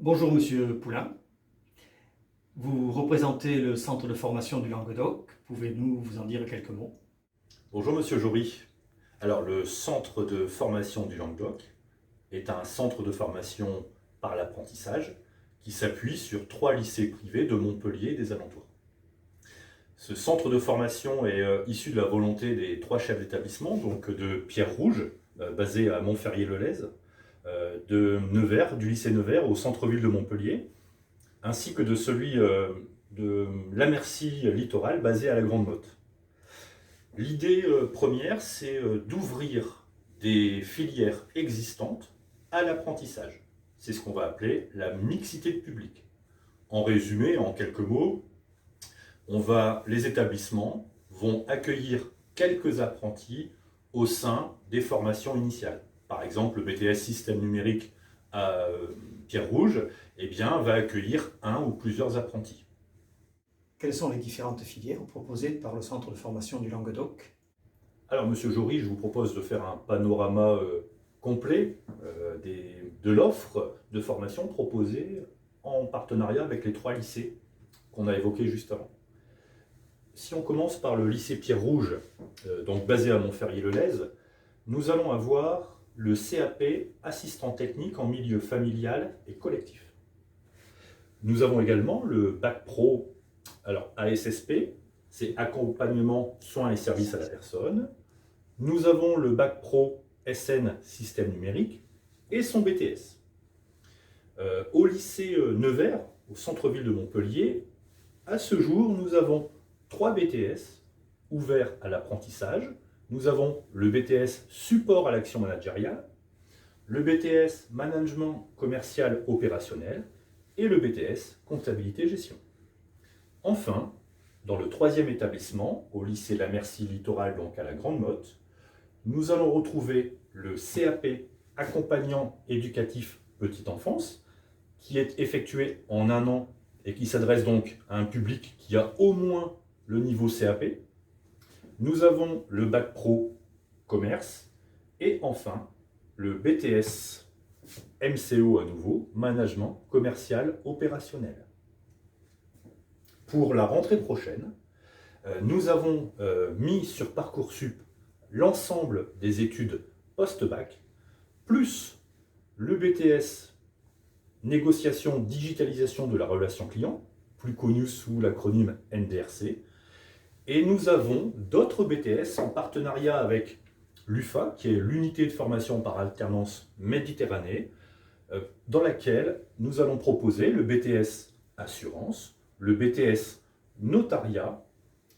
Bonjour Monsieur Poulain, vous représentez le centre de formation du Languedoc, pouvez-vous vous en dire quelques mots? Bonjour Monsieur Jory. Alors le centre de formation du Languedoc est un centre de formation par l'apprentissage qui s'appuie sur 3 lycées privés de Montpellier et des alentours. Ce centre de formation est issu de la volonté des 3 chefs d'établissement, donc de Pierre Rouge, basé à Montferrier-le-Lez, de Nevers, du lycée Nevers au centre-ville de Montpellier, ainsi que de celui de Lamercy Littoral, basé à la Grande Motte. L'idée première, c'est d'ouvrir des filières existantes à l'apprentissage. C'est ce qu'on va appeler la mixité de public. En résumé, en quelques mots, les établissements vont accueillir quelques apprentis au sein des formations initiales. Par exemple, le BTS Système numérique à Pierre Rouge va accueillir un ou plusieurs apprentis. Quelles sont les différentes filières proposées par le centre de formation du Languedoc? Alors, Monsieur Jory, je vous propose de faire un panorama complet de l'offre de formation proposée en partenariat avec les 3 lycées qu'on a évoqués juste avant. Si on commence par le lycée Pierre Rouge, donc basé à Montferrier-le-Lez, nous allons avoir le CAP assistant technique en milieu familial et collectif. Nous avons également le bac pro, alors ASSP, c'est accompagnement, soins et services à la personne. Nous avons le bac pro SN système numérique et son BTS. Au lycée Nevers, au centre-ville de Montpellier, à ce jour, nous avons 3 BTS ouverts à l'apprentissage. Nous avons le BTS support à l'action managériale, le BTS management commercial opérationnel et le BTS comptabilité gestion. Enfin, dans le 3e établissement, au lycée Lamercy Littoral, donc à la Grande Motte, nous allons retrouver le CAP accompagnant éducatif petite enfance, qui est effectué en 1 an et qui s'adresse donc à un public qui a au moins le niveau CAP. Nous avons le bac pro commerce et enfin le BTS MCO à nouveau, management commercial opérationnel. Pour la rentrée prochaine, nous avons mis sur Parcoursup l'ensemble des études post-bac, plus le BTS négociation digitalisation de la relation client, plus connu sous l'acronyme NDRC, et nous avons d'autres BTS en partenariat avec l'UFA, qui est l'unité de formation par alternance Méditerranée, dans laquelle nous allons proposer le BTS assurance, le BTS notariat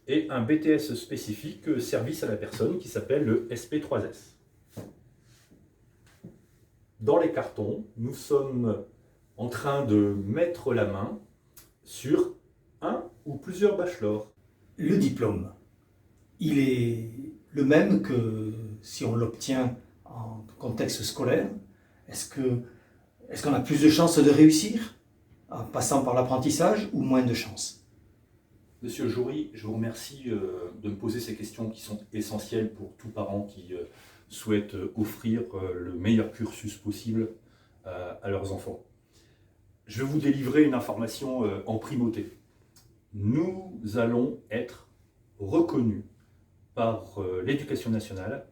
et un BTS spécifique service à la personne qui s'appelle le SP3S. Dans les cartons, nous sommes en train de mettre la main sur un ou plusieurs bachelors. Le diplôme, il est le même que si on l'obtient en contexte scolaire. Est-ce qu'on a plus de chances de réussir en passant par l'apprentissage ou moins de chances? Monsieur Jory, je vous remercie de me poser ces questions qui sont essentielles pour tout parent qui souhaite offrir le meilleur cursus possible à leurs enfants. Je vais vous délivrer une information en primauté. Nous allons être reconnus par l'Éducation nationale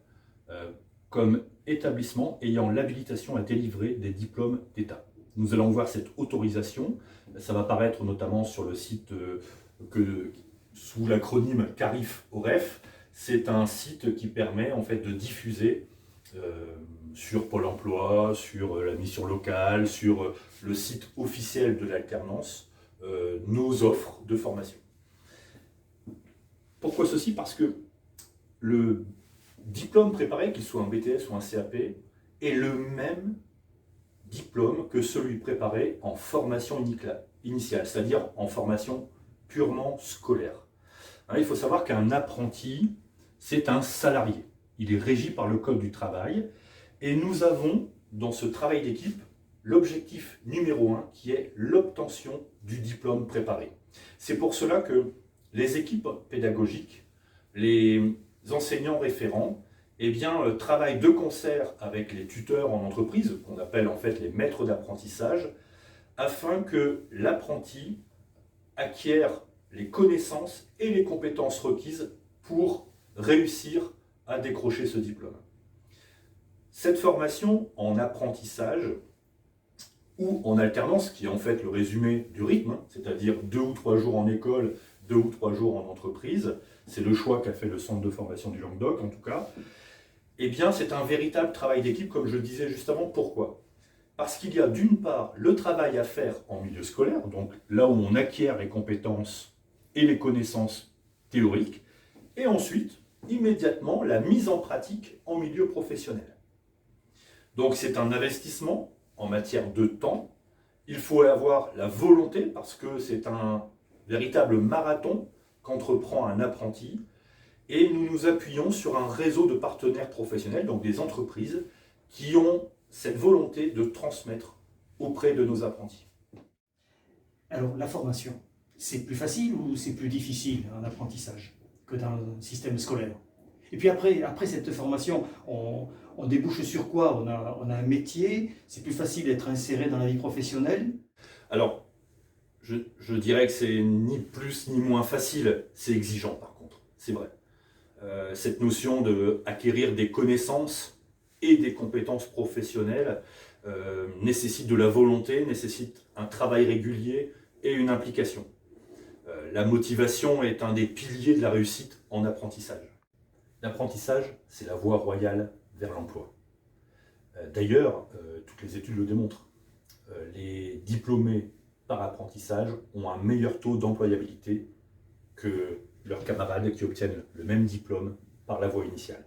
comme établissement ayant l'habilitation à délivrer des diplômes d'État. Nous allons voir cette autorisation, ça va apparaître notamment sur le site sous l'acronyme CARIF-OREF. C'est un site qui permet en fait de diffuser sur Pôle emploi, sur la mission locale, sur le site officiel de l'alternance, nos offres de formation. Pourquoi ceci? Parce que le diplôme préparé, qu'il soit un BTS ou un CAP, est le même diplôme que celui préparé en formation initiale, c'est-à-dire en formation purement scolaire. Il faut savoir qu'un apprenti, c'est un salarié. Il est régi par le Code du travail et nous avons, dans ce travail d'équipe, l'objectif numéro 1 qui est l'obtention du diplôme préparé. C'est pour cela que les équipes pédagogiques, les enseignants référents, travaillent de concert avec les tuteurs en entreprise, qu'on appelle en fait les maîtres d'apprentissage, afin que l'apprenti acquiert les connaissances et les compétences requises pour réussir à décrocher ce diplôme. Cette formation en apprentissage ou en alternance, qui est en fait le résumé du rythme, c'est-à-dire 2 ou 3 jours en école, 2 ou 3 jours en entreprise, c'est le choix qu'a fait le centre de formation du Languedoc en tout cas, eh bien c'est un véritable travail d'équipe, comme je le disais juste avant. Pourquoi ? Parce qu'il y a d'une part le travail à faire en milieu scolaire, donc là où on acquiert les compétences et les connaissances théoriques, et ensuite, immédiatement, la mise en pratique en milieu professionnel. Donc c'est un investissement en matière de temps. Il faut avoir la volonté, parce que c'est un véritable marathon qu'entreprend un apprenti, et nous nous appuyons sur un réseau de partenaires professionnels, donc des entreprises, qui ont cette volonté de transmettre auprès de nos apprentis. Alors, la formation, c'est plus facile ou c'est plus difficile en apprentissage que dans le système scolaire? Et puis après cette formation, on débouche sur quoi? On a un métier, c'est plus facile d'être inséré dans la vie professionnelle? Alors, je dirais que c'est ni plus ni moins facile, c'est exigeant par contre, c'est vrai. Cette notion d'acquérir des connaissances et des compétences professionnelles nécessite de la volonté, nécessite un travail régulier et une implication. La motivation est un des piliers de la réussite en apprentissage. L'apprentissage, c'est la voie royale vers l'emploi. D'ailleurs, toutes les études le démontrent. Les diplômés par apprentissage ont un meilleur taux d'employabilité que leurs camarades qui obtiennent le même diplôme par la voie initiale.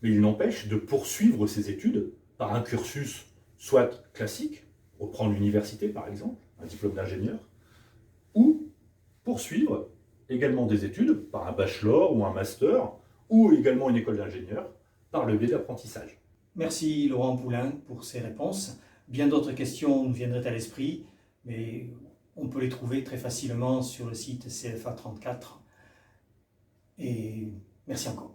Mais il n'empêche de poursuivre ces études par un cursus soit classique, reprendre l'université par exemple, un diplôme d'ingénieur, ou poursuivre également des études par un bachelor ou un master, ou également une école d'ingénieur, par le biais d'apprentissage. Merci Laurent Poulain pour ces réponses. Bien d'autres questions nous viendraient à l'esprit, mais on peut les trouver très facilement sur le site CFA 34. Et merci encore.